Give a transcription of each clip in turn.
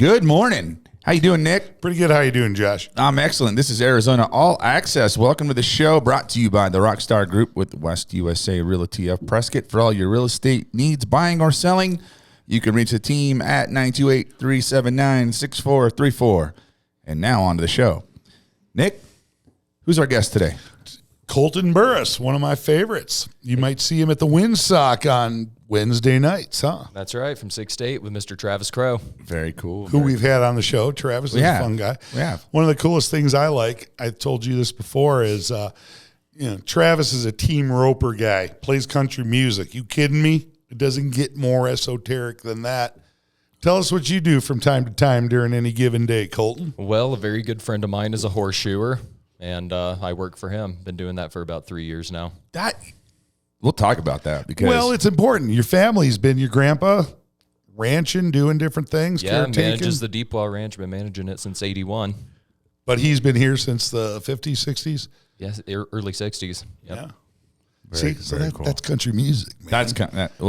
Good morning. How you doing, Nick? Pretty good. How you doing, Josh? I'm excellent. This is Arizona All Access. Welcome to the show, brought to you by the Rockstar Group with West USA Realty of Prescott. For all your real estate needs, buying or selling, you can reach the team at 928-379-6434. And now on to the show. Nick, who's our guest today? Colton Burris, one of my favorites. You might see him at the Windsock on Wednesday nights, huh? That's right, from 6 to 8 with Mr. Travis Crow. Very cool. Who we've had on the show. Travis is a fun guy. We have. One of the coolest things I like, I told you this before, is Travis is a team roper guy, plays country music. You kidding me? It doesn't get more esoteric than that. Tell us what you do from time to time during any given day, Colton. Well, a very good friend of mine is a horseshoer, and I work for him. Been doing that for about 3 years now. We'll talk about that because it's important. Your family's been your grandpa ranching, doing different things. Yeah, manages the Deepwater Ranch. Been managing it since '81. But he's been here since the 50s, 60s? Yes, early 60s. Yep. Yeah. Very cool. That's country music, man.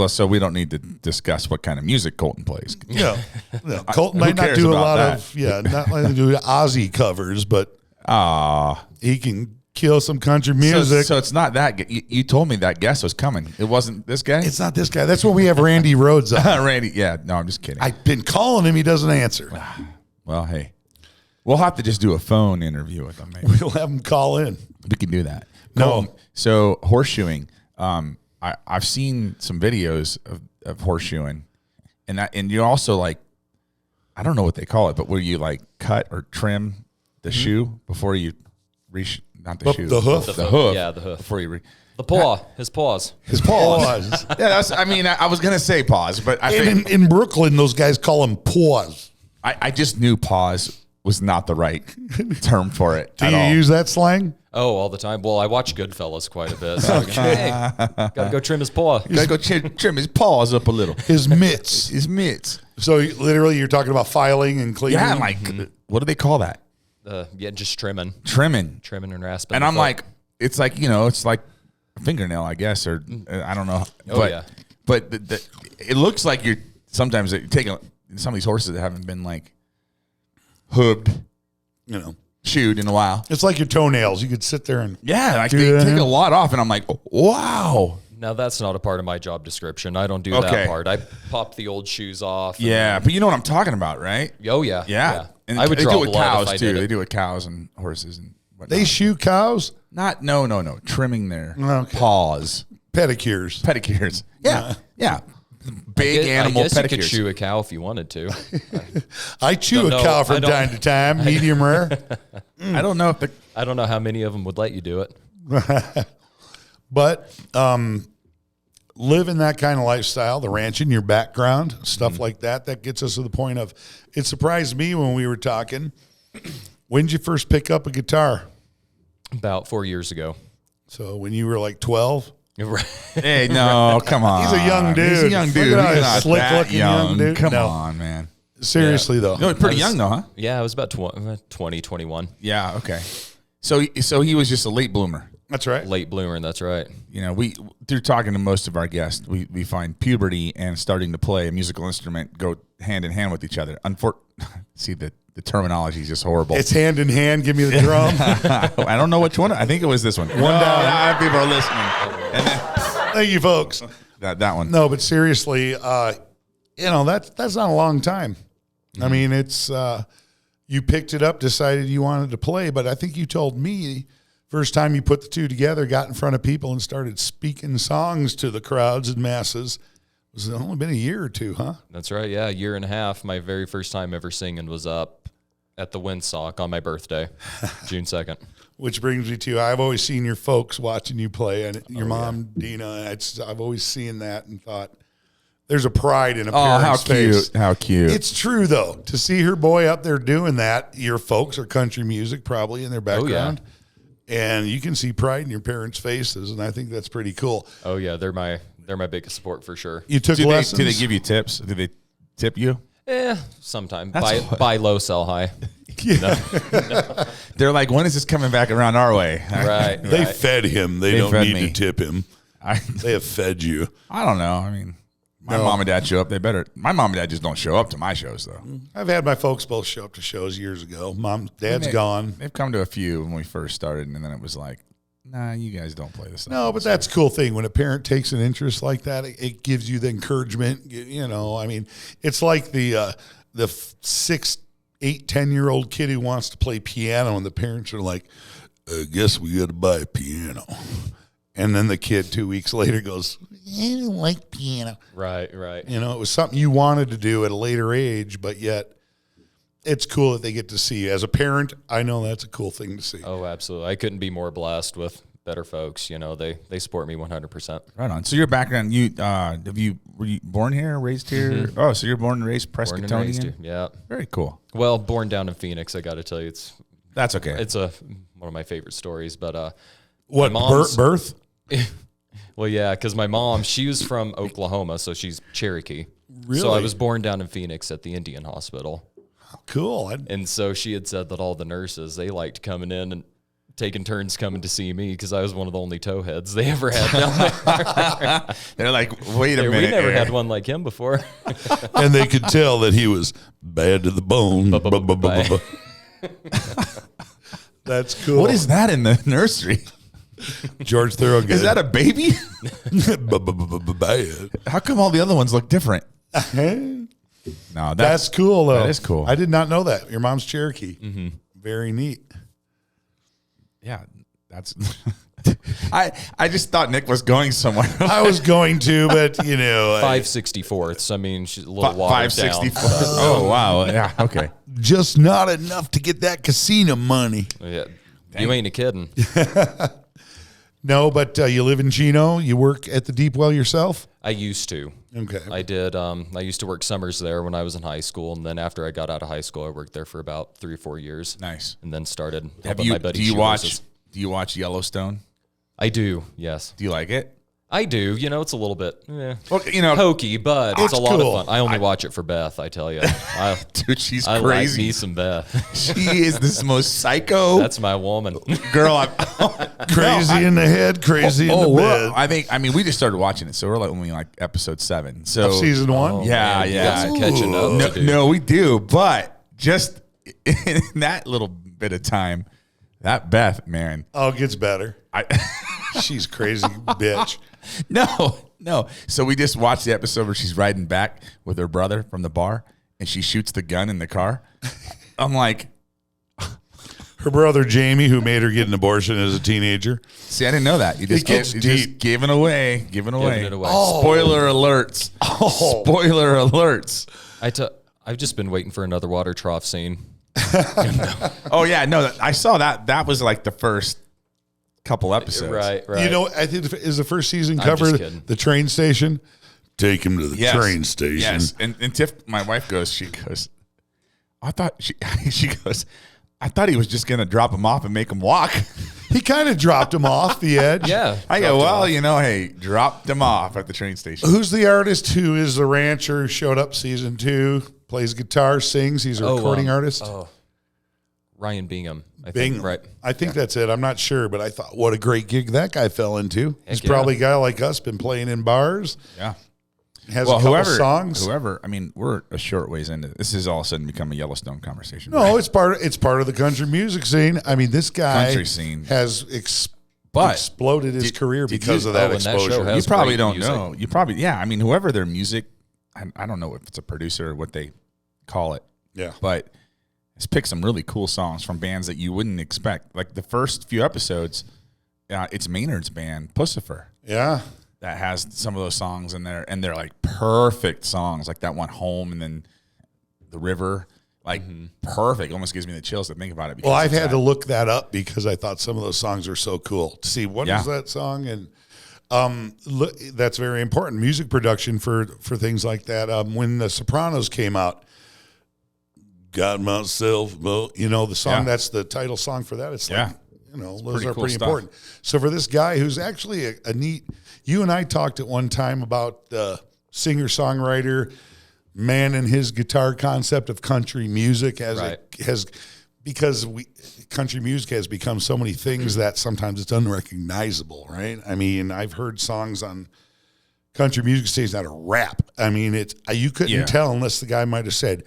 So we don't need to discuss what kind of music Colton plays. No. Colton might not do a lot of not like to do Ozzy covers, but he can kill some country music. So it's not that. You told me that guest was coming. It wasn't this guy? It's not this guy. That's when we have Randy Rhodes on. Randy, yeah. No, I'm just kidding. I've been calling him. He doesn't answer. Well, hey. We'll have to just do a phone interview with him. Maybe. We'll have him call in. We can do that. No. So horseshoeing. I've seen some videos of horseshoeing, and you also I don't know what they call it, but where you cut or trim the shoe before you reach. Not the shoe. The hoof? The hoof. Yeah, the hoof. Before you The paw. His paws. His paws. Yeah, I was going to say paws, but I think in Brooklyn, those guys call them paws. I just knew paws was not the right term for it. Do you use that slang? Oh, all the time. Well, I watch Goodfellas quite a bit. So gotta go trim his paw. Gotta go trim his paws up a little. His mitts. His mitts. So literally you're talking about filing and cleaning? Yeah, what do they call that? Just trimming. Trimming and rasping. And I'm like, it's like a fingernail, I guess, or I don't know. But it looks like you're sometimes taking some of these horses that haven't been hooved, shoed in a while. It's like your toenails. You could sit there and they take a lot off, and I'm like, wow. Now that's not a part of my job description. I don't do that part. I pop the old shoes off. Yeah, but you know what I'm talking about, right? Oh yeah, yeah. And I would draw do it with blood cows too. They do it with cows and horses and whatnot. They shoe cows? No. Trimming their paws. Pedicures. Yeah. Big animal I guess pedicures. You could chew a cow if you wanted to. I chew a cow from time to time, medium rare. I don't know if I don't know how many of them would let you do it. But living that kind of lifestyle, the ranching, your background, stuff like that gets us to the point of, it surprised me when we were talking. When did you first pick up a guitar? About 4 years ago. So when you were 12? Hey, no, come on. He's a young dude. He's a young dude. Look at He's that not slick-looking young dude. Come on, man. Seriously, though. No, pretty young, though, huh? Yeah, I was about 20, 21. Yeah, okay. So he was just a late bloomer. That's right. Late bloomer, that's right. We through talking to most of our guests, we find puberty and starting to play a musical instrument go hand in hand with each other. See, the terminology is just horrible. It's hand in hand. Give me the drum. I don't know which one. I think it was this one. One down. People are listening. And then, thank you, folks. That one. No, but seriously, that's not a long time. Mm-hmm. I mean, it's you picked it up, decided you wanted to play, but I think you told me first time you put the two together, got in front of people and started speaking songs to the crowds and masses. It's only been a year or two, huh? That's right, yeah, a year and a half. My very first time ever singing was up at the Windsock on my birthday, June 2nd. Which brings me to, I've always seen your folks watching you play, and your mom, Dina, I've always seen that and thought, there's a pride in a parent's face. How cute. It's true, though. To see her boy up there doing that, your folks are country music probably in their background. Oh, yeah. And you can see pride in your parents' faces, and I think that's pretty cool. Oh, yeah, they're my biggest support for sure. You took lessons? Do they give you tips? Do they tip you? Sometime. Buy low, sell high. Yeah. No. They're like, when is this coming back around our way? Right. They fed him. They don't need to tip him. They have fed you. I don't know. I mean, My mom and dad show up. My mom and dad just don't show up to my shows, though. I've had my folks both show up to shows years ago. Dad's gone. They've come to a few when we first started, and then it was like, nah, you guys don't play this stuff. No, but that's a cool thing. When a parent takes an interest like that, it gives you the encouragement. You know, I mean, it's like the 6, 8, 10-year-old kid who wants to play piano, and the parents are like, I guess we got to buy a piano. And then the kid 2 weeks later goes, I don't like piano. Right. You know, it was something you wanted to do at a later age, but yet it's cool that they get to see you. As a parent, I know that's a cool thing to see. Oh, absolutely. I couldn't be more blessed with better folks. You know, they support me 100%. Right on. So your background, were you born here, raised here? Mm-hmm. Oh, so you're born and raised Prescott? Born and raised here, yeah. Very cool. Well, born down in Phoenix, I got to tell you, that's okay. It's one of my favorite stories. But what, birth? Well, yeah, because my mom, she was from Oklahoma, so she's Cherokee. Really? So I was born down in Phoenix at the Indian Hospital. Cool. And so she had said that all the nurses, they liked coming in and taking turns coming to see me because I was one of the only towheads they ever had down there. They're like, wait a minute. We never had one like him before. And they could tell that he was bad to the bone. That's cool. What is that in the nursery? George Thorogood. Is that a baby? Bad. How come all the other ones look different? No, that's cool, though. That is cool. I did not know that. Your mom's Cherokee. Mm-hmm. Very neat. Yeah, that's. I just thought Nick was going somewhere. I was going to, but 5/64. I mean, she's a little watered 5/64. down. Oh wow, yeah, okay. Just not enough to get that casino money. Yeah, you ain't a kidding. No, but you live in Chino. You work at the Deep Well yourself? I used to. Okay. I did. I used to work summers there when I was in high school, and then after I got out of high school, I worked there for about 3 or 4 years. Nice. And then started Have helping you? my buddies. Do you watch Yellowstone? I do. Yes. Do you like it? I do. You know, it's a little bit well, hokey, but it's a lot cool. of fun. I only watch it for Beth, I tell you. Dude, she's I crazy. like me some Beth. She is this most psycho. That's my woman. Girl, crazy in the head, crazy in the bed. I mean, we just started watching it, so we're like only like episode 7. So season 1. Oh, yeah, man, you yeah. got some catching up to do. No, we do, but just in that little bit of time, that Beth, man. Oh, it gets better. She's crazy bitch. No. So we just watched the episode where she's riding back with her brother from the bar, and she shoots the gun in the car. I'm like, her brother Jamie, who made her get an abortion as a teenager. see, I didn't know that. You just giving away. Giving it away. Oh. Spoiler alerts. Oh. Spoiler alerts. I've just been waiting for another water trough scene. Oh yeah, no, I saw that. That was like the first couple episodes. Right. You know, I think is the first season I'm cover just kidding. the train station. Take him to the train station. Yes, and Tiff, my wife goes. I thought I thought he was just gonna drop him off and make him walk. He kind of dropped him off the edge. Yeah. I go, well, hey, dropped him off at the train station. Who's the artist who is the rancher who showed up season 2, plays guitar, sings? He's a recording artist. Ryan Bingham. I Bingham. think, right? I think that's it. I'm not sure, but I thought, what a great gig that guy fell into. He's yeah. probably a guy like us, been playing in bars. Yeah. Has a couple songs. Whoever, I mean, we're a short ways into this. This has all of a sudden become a Yellowstone conversation. No, right? it's part of the country music scene. I mean, this guy Country scene. has exploded his career because of that and that show exposure. has You probably great don't music. know. You probably, yeah. I mean, whoever their music, I don't know if it's a producer or what they call it. Yeah. But it's picked some really cool songs from bands that you wouldn't expect. Like the first few episodes, it's Maynard's band, Pussifer. Yeah. That has some of those songs in there, and they're like perfect songs, like that one, Home, and then The River, like perfect. Almost gives me the chills to think about it. Well, I've had to look that up because I thought some of those songs are so cool to see what is that song, and that's very important. Music production for things like that. When The Sopranos came out, got myself, the song that's the title song for that. It's like, those are cool pretty stuff. important. So for this guy who's actually a neat, you and I talked at one time about the singer-songwriter man and his guitar concept of country music because country music has become so many things that sometimes it's unrecognizable, right? I mean, I've heard songs on country music stays not a rap. I mean, you couldn't tell unless the guy might have said,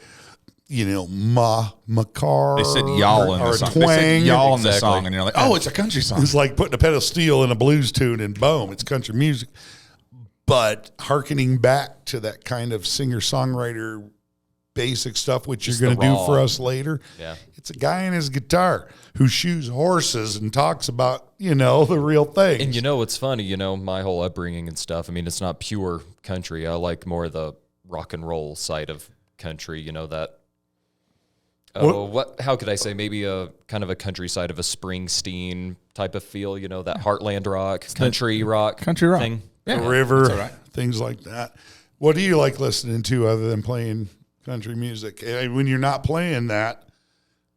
car. They said y'all in the song. Twang. They said y'all in the song, and you're like, oh, it's a country song. It's like putting a pedal steel in a blues tune, and boom, it's country music. But hearkening back to that kind of singer-songwriter basic stuff, which Just you're going to the do for us later. Yeah. It's a guy and his guitar who shoes horses and talks about, the real thing. And what's funny, my whole upbringing and stuff, I mean, it's not pure country. I like more the rock and roll side of country, that. How could I say? Maybe a kind of a countryside of a Springsteen type of feel, that heartland rock, country rock thing. Yeah, the river, things like that. What do you like listening to other than playing country music? And when you're not playing that,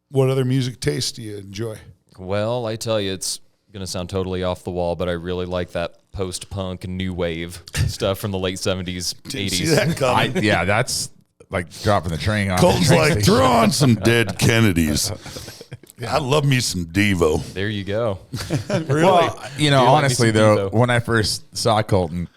what other music tastes do you enjoy? Well, I tell you, it's going to sound totally off the wall, but I really like that post-punk new wave stuff from the late 70s, 80s. See that coming? That's like dropping the train on. Colton's like, throw on some Dead Kennedys. I love me some Devo. There you go. Really? Well, honestly, though, Devo? when I first saw Colton,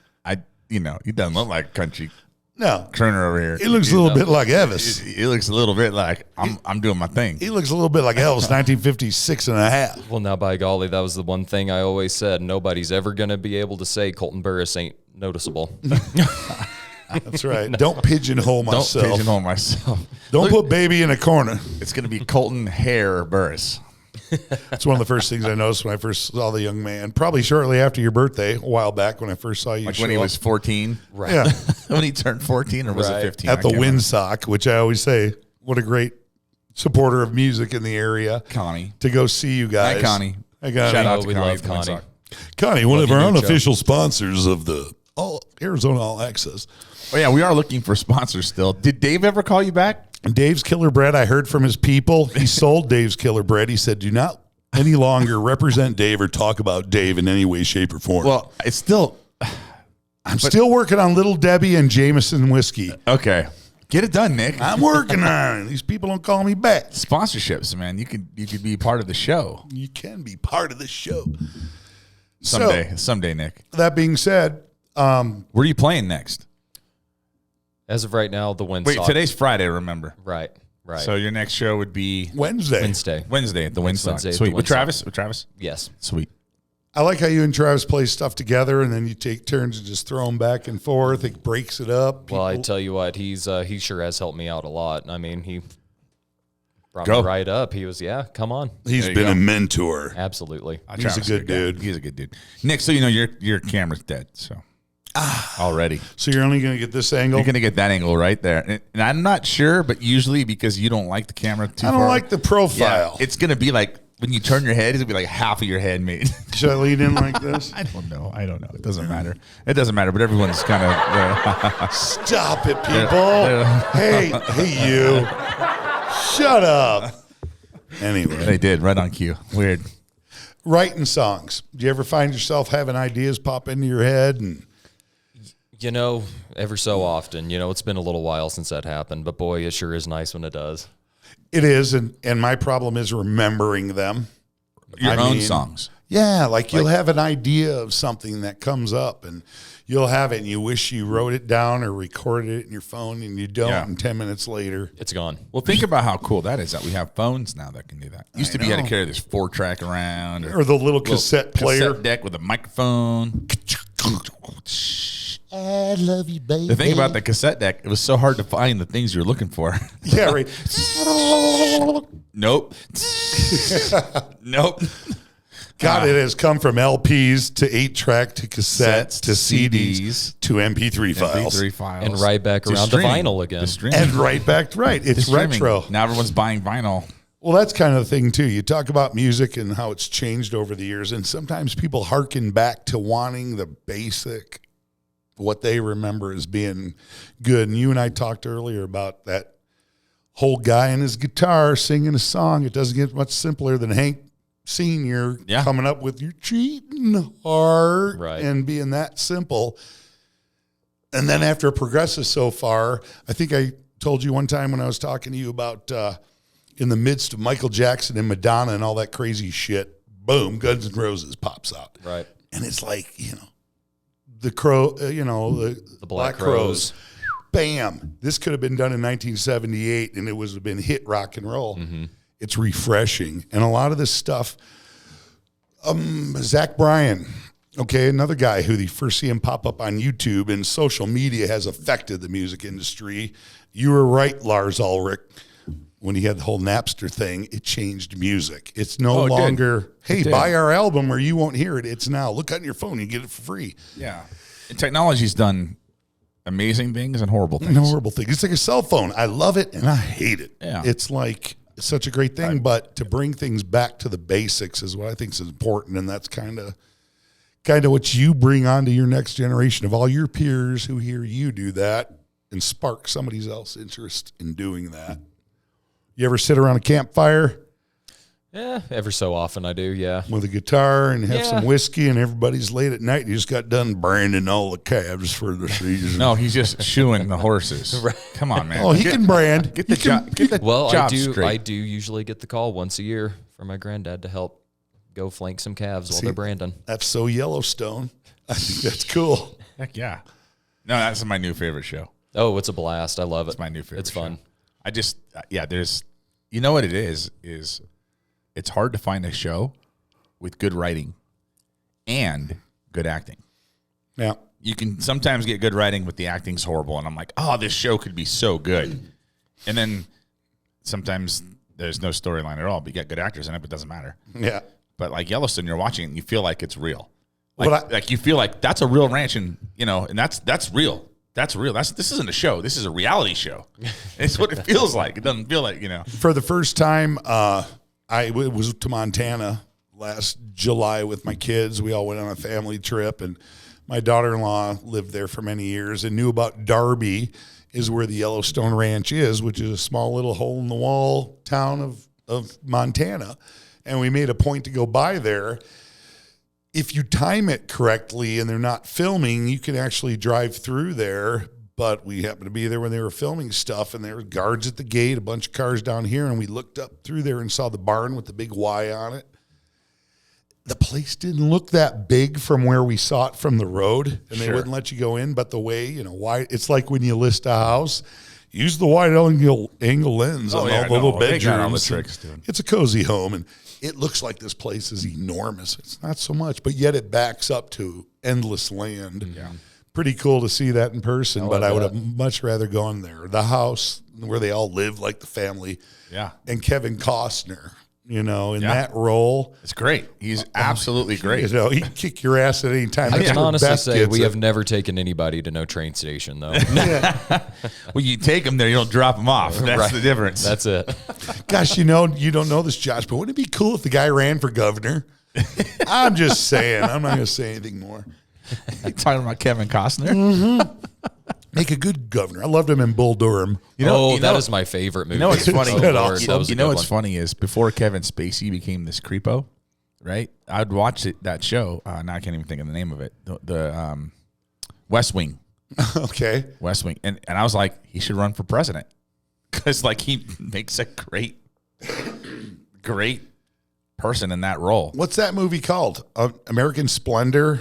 he doesn't look like a country No. crooner over here. He looks a little bit like Elvis. He looks a little bit like I'm doing my thing. He looks a little bit like Elvis, 1956 and a half. Well, now, by golly, that was the one thing I always said. Nobody's ever going to be able to say Colton Burris ain't noticeable. That's right. Don't pigeonhole myself. Don't pigeonhole myself. Don't put baby in a corner. It's going to be Colton Hair Burris. That's one of the first things I noticed when I first saw the young man. Probably shortly after your birthday, a while back when I first saw you. Like when he was 14? Right. Yeah. When he turned 14 or was it 15? At the Windsock, which I always say, what a great supporter of music in the area. Connie. To go see you guys. Hi, Connie. Hi, Connie. Shout out to we Connie. love Connie. Connie, one Love of our you, Joe. unofficial sponsors of the Arizona All Access. Oh, yeah, we are looking for sponsors still. Did Dave ever call you back? Dave's Killer Bread, I heard from his people. He sold Dave's Killer Bread. He said, do not any longer represent Dave or talk about Dave in any way, shape, or form. Well, it's still... I'm still working on Little Debbie and Jameson whiskey. Okay. Get it done, Nick. I'm working on it. These people don't call me back. Sponsorships, man. You could be part of the show. You can be part of the show. Someday, Nick. That being said, Where are you playing next? As of right now, the Windsock. Wait, today's Friday, remember? Right. So your next show would be Wednesday. Wednesday at the Next Windsock. Wednesday at Sweet. the With Windsock. Travis? Yes. Sweet. I like how you and Travis play stuff together, and then you take turns and just throw them back and forth. It breaks it up. Well, I People- tell you what, he sure has helped me out a lot. I mean, he brought Go. me right up. He was, come on. He's There you been go. a mentor. Absolutely. He's Travis a good is guy. dude. He's a good dude. Nick, so your camera's dead, so already. So you're only going to get this angle? You're gonna get that angle right there. And I'm not sure, but usually because you don't like the camera too I far. don't like the profile. It's gonna be like when you turn your head, it's gonna be like half of your head made. Should I lean in like this? I don't know. It doesn't matter. It doesn't matter, but everyone's kind of Stop it, people. Hey, you. Shut up. Anyway, they did right on cue. Weird. writing songs. Do you ever find yourself having ideas pop into your head? And Ever so often. It's been a little while since that happened, but boy, it sure is nice when it does. it is, and my problem is remembering them. Your own songs. Yeah, like you'll have an idea of something that comes up, and you'll have it, and you wish you wrote it down or recorded it in your phone, and you don't, and 10 minutes later. It's gone. Well, think about how cool that is that we have phones now that can do that. Used to be you had to carry this 4-track around. Or the little cassette player. Cassette deck with a microphone. I love you, baby. The thing about the cassette deck, it was so hard to find the things you were looking for. Yeah, right. Nope. Nope. God, it has come from LPs to 8-track to cassettes to CDs CDs to MP3 files. MP3 files. And right back To around to stream. vinyl again. To stream. And right back, right. It's To streaming. retro. Now everyone's buying vinyl. Well, that's kind of the thing, too. You talk about music and how it's changed over the years, and sometimes people hearken back to wanting the basic, what they remember as being good. And you and I talked earlier about that whole guy and his guitar singing a song. It doesn't get much simpler than Hank Sr. coming up with your cheating heart and being that simple. And then after it progresses so far, I think I told you one time when I was talking to you about in the midst of Michael Jackson and Madonna and all that crazy shit, boom, Guns N' Roses pops out. Right. And it's like, the crow, the Black Crows. Bam! This could have been done in 1978, and it would have been hit rock and roll. It's refreshing, and a lot of this stuff. Zach Bryan, okay, another guy who you first see him pop up on YouTube, and social media has affected the music industry. You were right, Lars Ulrich. When he had the whole Napster thing, it changed music. It's no longer, hey, buy our album or you won't hear it. It's now, look on your phone, you get it for free. Yeah. And technology's done amazing things and horrible things. Horrible thing. It's like a cell phone. I love it and I hate it. Yeah. It's like such a great thing, but to bring things back to the basics is what I think is important, and that's kind of what you bring on to your next generation of all your peers who hear you do that and spark somebody else's interest in doing that. You ever sit around a campfire? Yeah, every so often I do, yeah. With a guitar and have some whiskey, and everybody's late at night. You just got done branding all the calves for the season. No, he's just shoeing the horses. Come on, man. Oh, he can brand. Get the job. Get the job straight. I do usually get the call once a year for my granddad to help go flank some calves while they're branding. That's so Yellowstone. I think that's cool. Heck yeah. No, that's my new favorite show. Oh, it's a blast. I love it. It's my new favorite. It's fun. Show. I just, there's, you know what it is it's hard to find a show with good writing and good acting. Yeah. You can sometimes get good writing, but the acting's horrible. And I'm like, oh, this show could be so good. And then sometimes there's no storyline at all, but you got good actors in it, but it doesn't matter. Yeah. But like Yellowstone, you're watching it and you feel like it's real. Like, Like you feel like that's a real ranch, and and that's real. That's real. This isn't a show. This is a reality show. It's what it feels like. It doesn't feel like, For the first time, I was to Montana last July with my kids. We all went on a family trip, and my daughter-in-law lived there for many years and knew about Darby, is where the Yellowstone Ranch is, which is a small little hole-in-the-wall town of Montana. And we made a point to go by there. If you time it correctly and they're not filming, you can actually drive through there. But we happened to be there when they were filming stuff, and there were guards at the gate, a bunch of cars down here, and we looked up through there and saw the barn with the big Y on it. The place didn't look that big from where we saw it from the road, and they wouldn't let you go in. But the way, wide, it's like when you list a house, use the wide angle lens on all the little bedrooms. All the tricks, dude. It's a cozy home, and it looks like this place is enormous. It's not so much, but yet it backs up to endless land. Yeah. Pretty cool to see that in person, but I would have much rather gone there. The house where they all live like the family. Yeah. And Kevin Costner, in that role. It's great. He's absolutely great. He can kick your ass at any time. I That's can where honestly Beth say gets we it. have never taken anybody to no train station, though. Well, you take them there, you don't drop them off. That's the difference. That's it. Gosh, you don't know this, Josh, but wouldn't it be cool if the guy ran for governor? I'm just saying. I'm not going to say anything more. You talking about Kevin Costner? Mm-hmm. Make a good governor. I loved him in Bull Durham. That is my favorite movie. You know what's funny? What's funny is before Kevin Spacey became this creepo, right? I'd watch that show. Now I can't even think of the name of it. The West Wing. Okay. West Wing. And I was like, he should run for president. Because he makes a great person in that role. What's that movie called? American Splendor?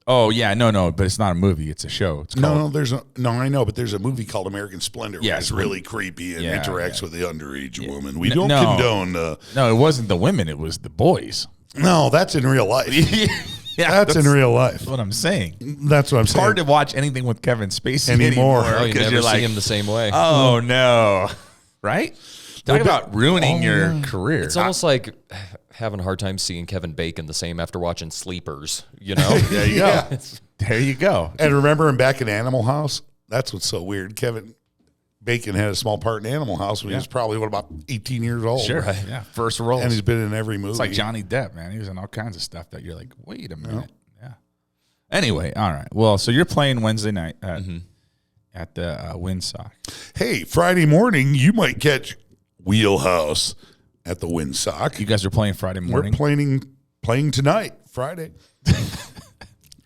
Oh, yeah, no, but it's not a movie. It's a show. It's called, I know, but there's a movie called American Splendor. Yeah, it's really creepy and interacts with the underage woman. We don't No. condone. No, it wasn't the women. It was the boys. No, that's in real life. That's in real life. That's what I'm saying. That's what I'm saying. It's hard to watch anything with Kevin Spacey Anymore. Oh, you because never you're see like, him the same way. oh, no. Right? Talk about ruining your career. It's almost like having a hard time seeing Kevin Bacon the same after watching Sleepers, There you go. There you go. And remember him back in Animal House? That's what's so weird. Kevin Bacon had a small part in Animal House when he was probably, about 18 years old. Sure. Right? Yeah. First roles. And he's been in every movie. It's like Johnny Depp, man. He was in all kinds of stuff that you're like, wait a minute. Yeah. Anyway, all right. Well, so you're playing Wednesday night at the Windsock. Hey, Friday morning, you might catch Wheelhouse at the Windsock. You guys are playing Friday morning? We're playing tonight, Friday.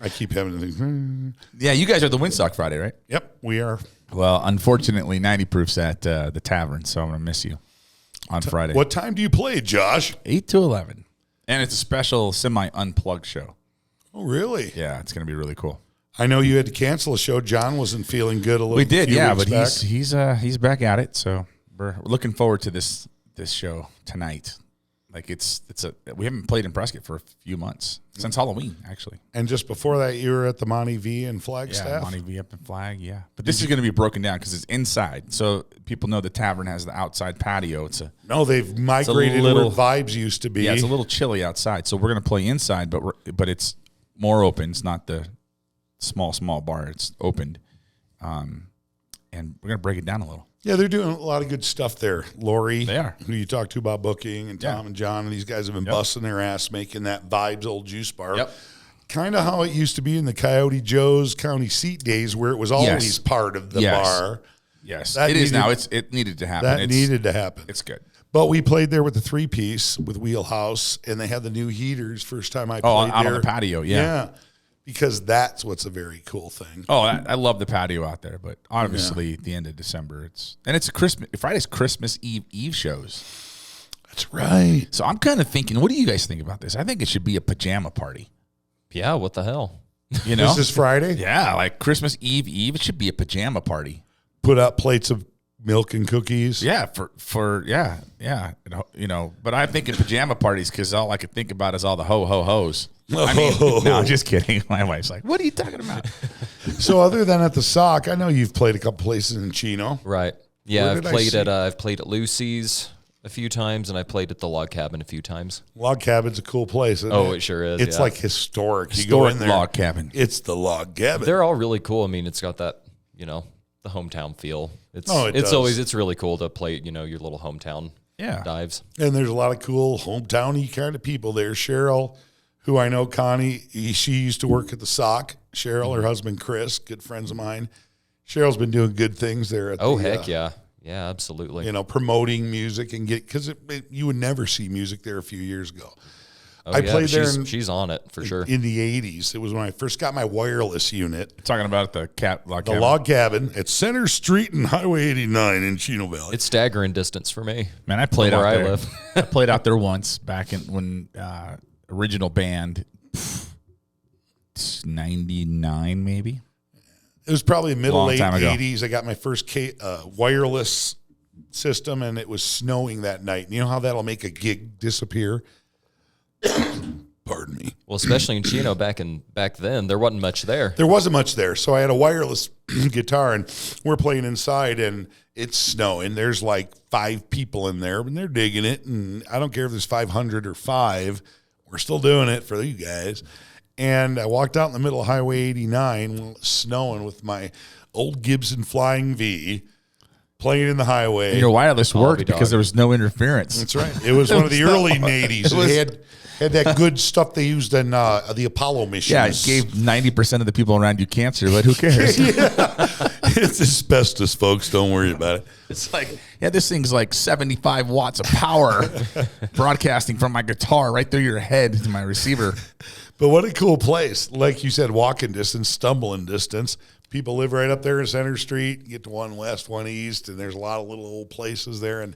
I keep having to think. Yeah, you guys are the Windsock Friday, right? Yep, we are. Well, unfortunately, 90 Proof's at the tavern, so I'm going to miss you on Friday. What time do you play, Josh? 8 to 11. And it's a special semi-unplugged show. Oh, really? Yeah, it's going to be really cool. I know you had to cancel a show. John wasn't feeling good a little. We did, few yeah, weeks but back. he's back at it. So we're looking forward to this show tonight. Like we haven't played in Prescott for a few months since Halloween, actually. And just before that, you were at the Monty V in Flagstaff. Yeah, Monty V up in Flag. Yeah, but this is going to be broken down because it's inside, so people know the tavern has the outside patio. They've migrated little, where Vibes used to be. Yeah, it's a little chilly outside, so we're going to play inside, but it's more open. It's not the small bar. It's opened, and we're going to break it down a little. Yeah, they're doing a lot of good stuff there. Lori, They are. who you talked to about booking, and Tom and John, and these guys have been busting their ass making that Vibes old juice bar. Yep. Kind of how it used to be in the Coyote Joe's county seat days, where it was always part of the bar. Yes, That it is needed- now. It needed to happen. That needed to happen. It's good. But we played there with the 3-piece with Wheelhouse, and they had the new heaters. First time I played out there. on the patio, yeah. Because that's what's a very cool thing. Oh, I love the patio out there, but obviously at the end of December, it's a Friday's Christmas Eve shows. That's right. So I'm kind of thinking, what do you guys think about this? I think it should be a pajama party. Yeah, what the hell? You know, This is Friday. yeah, like Christmas Eve. It should be a pajama party. Put out plates of milk and cookies. Yeah, for yeah. You know, but I'm thinking pajama parties because all I could think about is all the ho-ho-hos. I mean, no, just kidding. My wife's like, what are you talking about? So other than at the Sock, I know you've played a couple places in Chino. Right. Yeah, Where I've did I played see- I've played at Lucy's a few times, and I played at the Log Cabin a few times. Log Cabin's a cool place. Isn't Oh, it? it sure is. It's yeah. like historic. You go Historic in there, log cabin. It's the Log Cabin. They're all really cool. I mean, it's got that, the hometown feel. It does. It's really cool to play, your little hometown dives. And there's a lot of cool hometown-y kind of people there. Cheryl, who I know, Connie, she used to work at the Sock. Cheryl, her husband, Chris, good friends of mine. Cheryl's been doing good things there. At Heck yeah. Yeah, absolutely. Promoting music and because you would never see music there a few years ago. Oh, I played there she's on it for sure. in the 80s. It was when I first got my wireless unit. Talking about the log The cabin. Log Cabin at Center Street and Highway 89 in Chino Valley. It's staggering distance for me. Man, I played From out where I there. live. I played out there once back when original band, 99 maybe. It was probably middle Long late time ago. 80s. I got my first wireless system, and it was snowing that night. And you know how that'll make a gig disappear? Pardon me. Well, especially in Chino back then, there wasn't much there. There wasn't much there, so I had a wireless guitar, and we're playing inside, and it's snowing. There's like 5 people in there, and they're digging it, and I don't care if there's 500 or 5. We're still doing it for you guys. And I walked out in the middle of Highway 89 while it's snowing with my old Gibson Flying V playing in the highway. And your wireless worked dog. because there was no interference. That's right. It was one of the early 80s. It had that good stuff they used in the Apollo missions. Yeah, it gave 90% of the people around you cancer, but who cares? It's asbestos, folks. Don't worry about it. It's like, yeah, this thing's like 75 watts of power broadcasting from my guitar right through your head to my receiver. But what a cool place. Like you said, walking distance, stumbling distance. People live right up there in Center Street. You get to 1 West, 1 East, and there's a lot of little old places there. And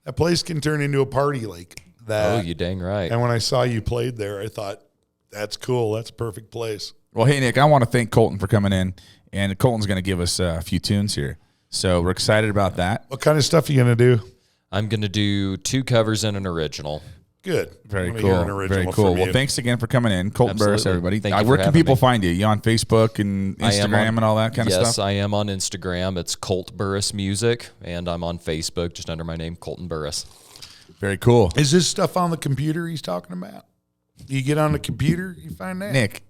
that place can turn into a party like that. Oh, you dang right. And when I saw you played there, I thought, that's cool. That's a perfect place. Well, hey, Nick, I want to thank Colton for coming in. And Colton's going to give us a few tunes here. So we're excited about that. What kind of stuff are you going to do? I'm going to do 2 covers and an original. Good. Very I'm gonna hear an cool. original Very cool. from Well, you. thanks again for coming in. Colton Burris, Absolutely. everybody. Thank you Where for can having people me. find you? You on Facebook and Instagram and all that kind of Yes, stuff? I am on Instagram. It's Colt Burris Music, and I'm on Facebook just under my name, Colton Burris. Very cool. Is this stuff on the computer he's talking about? You get on the computer, you find that? Nick,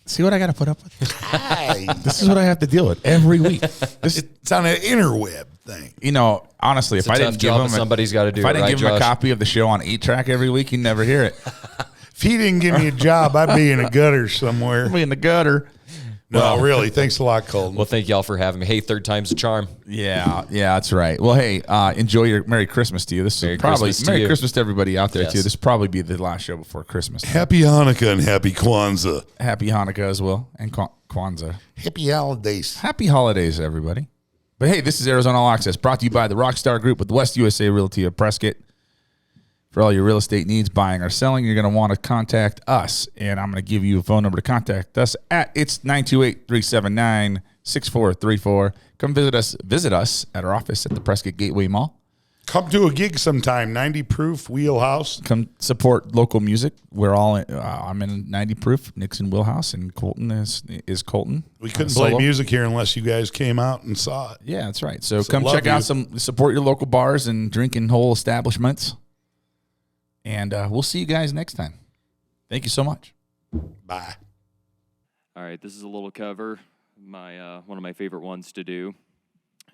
see what I got to put up with? Hi. This is what I have to deal with every week. It's on an interweb thing. You know, honestly, if a I tough didn't give job, him but somebody's gotta do if I it, didn't right, give him a Josh? copy of the show on 8-track every week, he'd never hear it. If he didn't give me a job, I'd be in a gutter somewhere. I'll be in the gutter. No, really. Thanks a lot, Colton. Well, thank y'all for having me. Hey, third time's a charm. Yeah, that's right. Well, hey, enjoy your Merry Christmas to you. This Merry is probably Christmas to Merry you. Christmas to everybody out there Yes. too. This will probably be the last show before Christmas. Happy Hanukkah and happy Kwanzaa. Happy Hanukkah as well, and Kwanzaa. Happy holidays. Happy holidays, everybody. But hey, this is Arizona All Access, brought to you by the Rockstar Group with West USA Realty of Prescott. For all your real estate needs, buying or selling, you're going to want to contact us. And I'm going to give you a phone number to contact us at. It's 928-379-6434. Come visit us at our office at the Prescott Gateway Mall. Come to a gig sometime, 90 Proof Wheelhouse. Come support local music. We're all I'm in 90 Proof, Nixon Wheelhouse, and Colton is Colton. We couldn't play music here unless you guys came out and saw it. Yeah, that's right. So come check out support your local bars and drinking hole establishments. And we'll see you guys next time. Thank you so much. Bye. All right, this is a little cover. One of my favorite ones to do.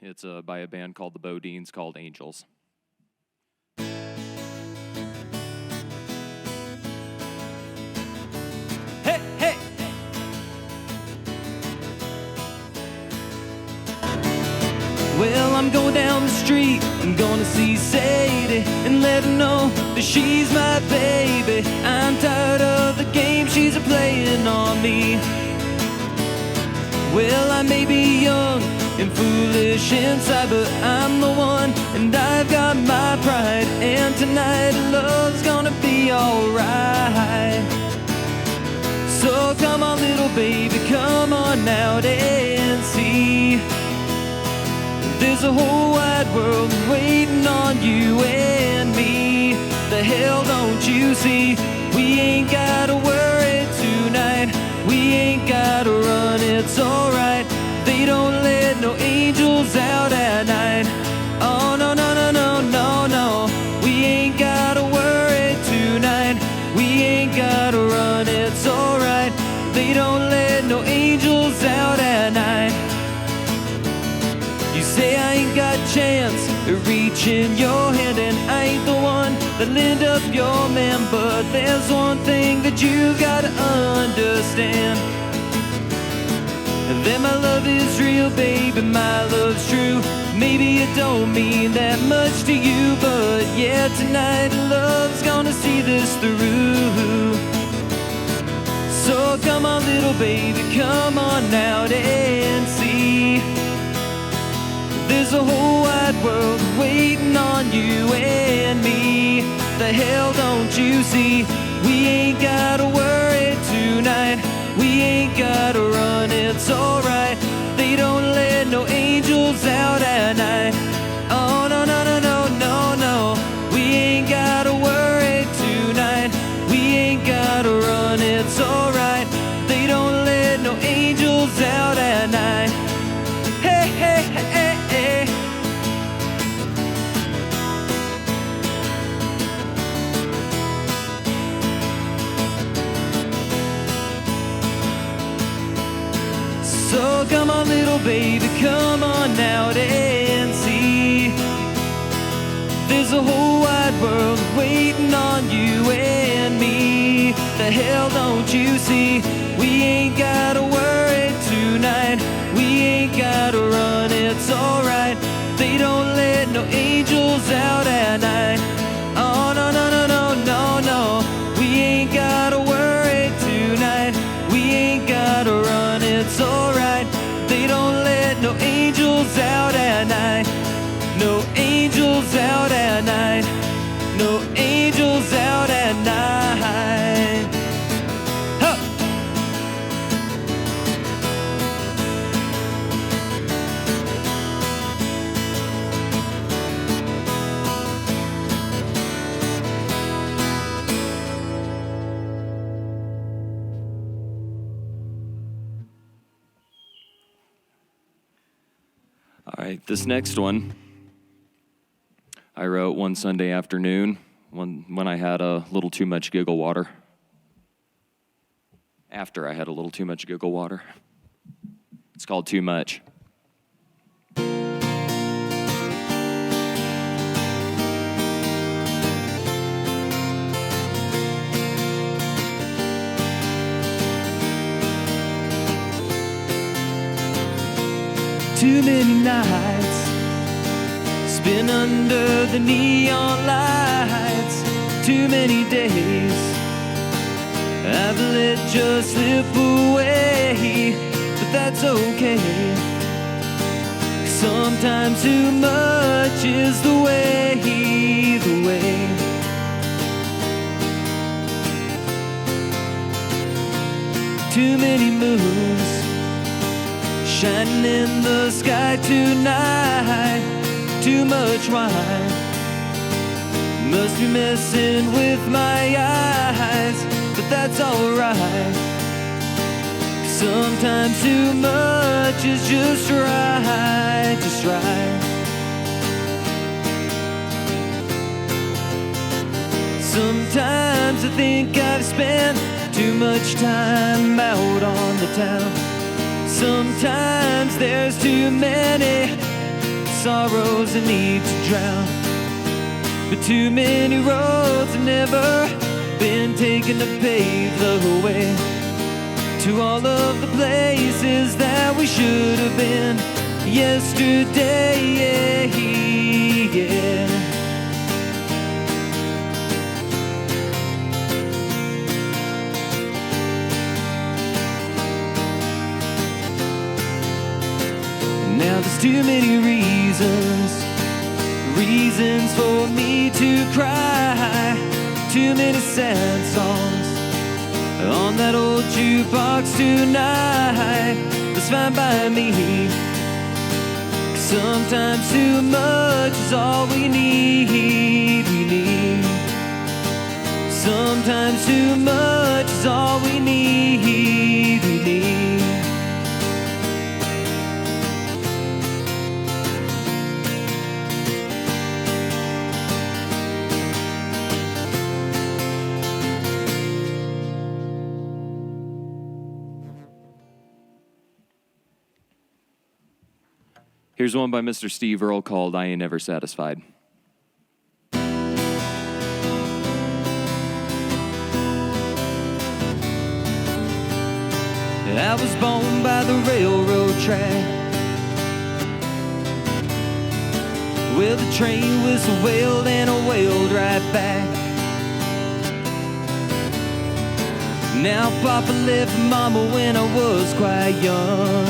It's by a band called the Bodines, called Angels. Hey, hey! Well, I'm going down the street, I'm gonna see Sadie and let her know that she's my baby. I'm tired of the game she's playing on me. Well, I may be young and foolish inside, but I'm the one, and I've got my pride. And tonight, love's gonna be alright. So come on, little baby, come on out and see. There's a whole wide world waiting on you and me. The hell don't you see? We ain't gotta worry tonight. We ain't gotta run, it's alright. They don't let no angels out at night. Oh, no, no, no, no, no, no. We ain't gotta worry tonight. We ain't gotta run, it's alright. They don't let no angels out at night. You say I ain't got chance of reaching your hand, and I ain't the one that lend up your man. But there's one thing that you gotta understand, that my love is real, baby, my love's true. Maybe it don't mean that much to you, but yeah, tonight love's gonna see this through. So come on, little baby, come on out and see. There's a whole wide world waiting on you and me. The hell don't you see? We ain't gotta worry tonight. We ain't gotta run, it's alright. They don't let no angels out at night. Oh, no, no, no, no, no, no. We ain't gotta worry tonight. We ain't gotta run, it's alright. They don't let no angels out at night. Hey, hey, hey, hey, hey. So come on, little baby, come on out and see. There's a whole wide world waiting on you and me. The hell don't you see? We ain't gotta worry tonight. We ain't gotta run, it's alright. They don't let no angels out at night. Oh, no, no, no, no, no, no. We ain't gotta worry tonight. We ain't gotta run, it's alright. They don't let no angels out at night. No angels out at night. No angels out at night. Huh. All right, this next one I wrote one Sunday afternoon when I had a little too much giggle water. After I had a little too much giggle water. It's called Too Much. Too many nights spent under the neon lights. Too many days I've let just slip away, but that's okay. Sometimes too much is the way. too many moons shining in the sky tonight. Too much wine must be messing with my eyes, but that's alright. Sometimes too much is just right, just right. Sometimes I think I've spent too much time out on the town. Sometimes there's too many sorrows that need to drown. But too many roads have never been taken to pave the way to all of the places that we should have been yesterday. Yeah. Now there's too many reasons for me to cry. Too many sad songs on that old jukebox tonight. That's fine by me. Sometimes too much is all we need. Sometimes too much is all we need. Here's one by Mr. Steve Earle called I Ain't Never Satisfied. I was born by the railroad track, where the train whistle wailed and I wailed right back. Now Papa left Mama when I was quite young.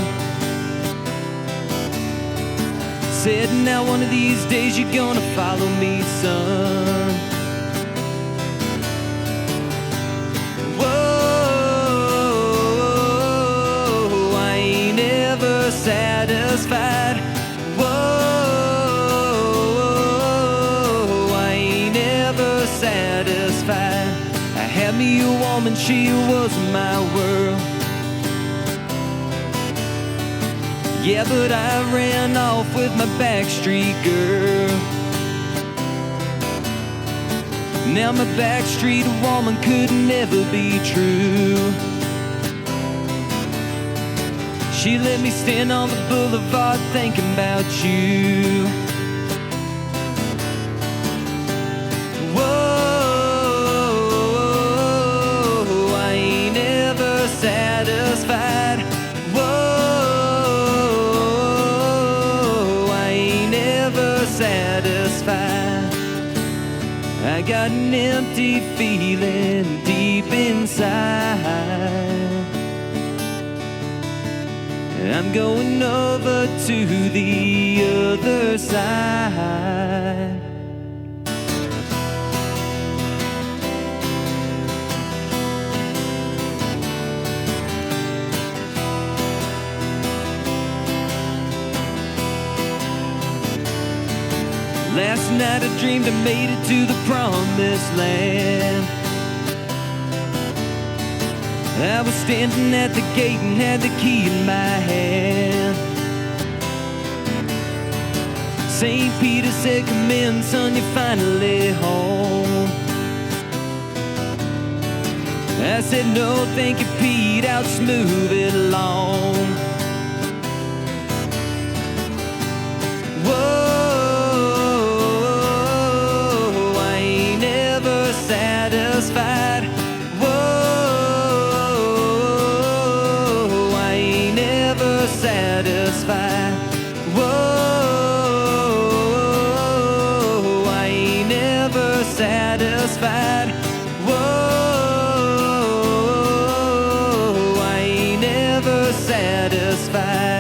Said, now one of these days you're gonna follow me, son. Whoa, I ain't never satisfied. Whoa, I ain't never satisfied. I had me a woman, she was my world. Yeah, but I ran off with my backstreet girl. Now my backstreet woman could never be true. She let me stand on the boulevard thinking about you. Whoa, I ain't never satisfied. Satisfied. I got an empty feeling deep inside. I'm going over to the other side. Last night I dreamed I made it to the promised land. I was standing at the gate and had the key in my hand. St. Peter said, come in, son, you're finally home. I said, no, thank you, Pete, I'll just move it along. Whoa. Satisfied. Whoa, I ain't never satisfied. Whoa, I ain't never satisfied. Whoa, I ain't never satisfied.